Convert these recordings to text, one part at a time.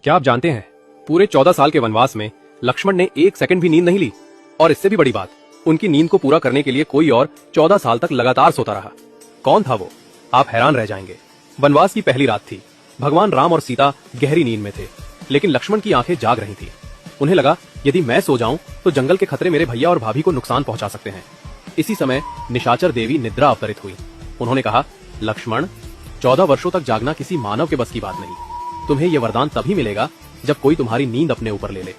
क्या आप जानते हैं, पूरे 14 साल के वनवास में लक्ष्मण ने एक सेकंड भी नींद नहीं ली। और इससे भी बड़ी बात, उनकी नींद को पूरा करने के लिए कोई और 14 साल तक लगातार सोता रहा। कौन था वो? आप हैरान रह जाएंगे। वनवास की पहली रात थी। भगवान राम और सीता गहरी नींद में थे, लेकिन लक्ष्मण की आंखें जाग रही थी। उन्हें लगा, यदि मैं सो जाऊं तो जंगल के खतरे मेरे भैया और भाभी को नुकसान पहुंचा सकते हैं। इसी समय निशाचर देवी निद्रा अवतरित हुई। उन्होंने कहा, लक्ष्मण, 14 वर्षों तक जागना किसी मानव के बस की बात नहीं। तुम्हें यह वरदान तभी मिलेगा जब कोई तुम्हारी नींद अपने ऊपर ले ले।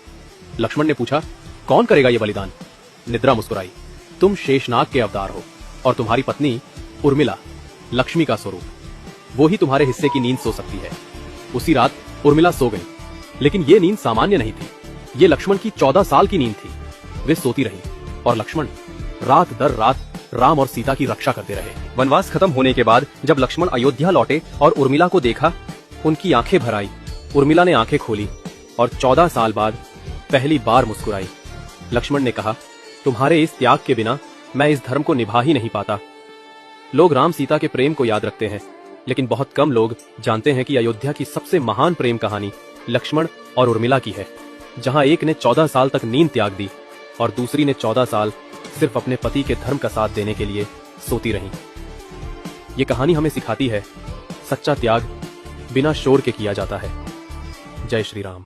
लक्ष्मण ने पूछा, कौन करेगा यह बलिदान? निद्रा मुस्कुराई, तुम शेषनाग के अवतार हो और तुम्हारी पत्नी उर्मिला लक्ष्मी का स्वरूप, वो ही तुम्हारे हिस्से की नींद सो सकती है। उसी रात उर्मिला सो गई, लेकिन ये नींद सामान्य नहीं थी। ये लक्ष्मण की 14 साल की नींद थी। वे सोती रही और लक्ष्मण रात दर रात राम और सीता की रक्षा करते रहे। वनवास खत्म होने के बाद जब लक्ष्मण अयोध्या लौटे और उर्मिला को देखा, उनकी आंखें भर आई। उर्मिला ने आंखें खोली और 14 साल बाद पहली बार मुस्कुराई। लक्ष्मण ने कहा, तुम्हारे इस त्याग के बिना मैं इस धर्म को निभा ही नहीं पाता। लोग राम सीता के प्रेम को याद रखते हैं, लेकिन बहुत कम लोग जानते हैं कि अयोध्या की सबसे महान प्रेम कहानी लक्ष्मण और उर्मिला की है, जहां एक ने 14 साल तक नींद त्याग दी और दूसरी ने 14 साल सिर्फ अपने पति के धर्म का साथ देने के लिए सोती रहीं। ये कहानी हमें सिखाती है, सच्चा त्याग बिना शोर के किया जाता है। जय श्री राम।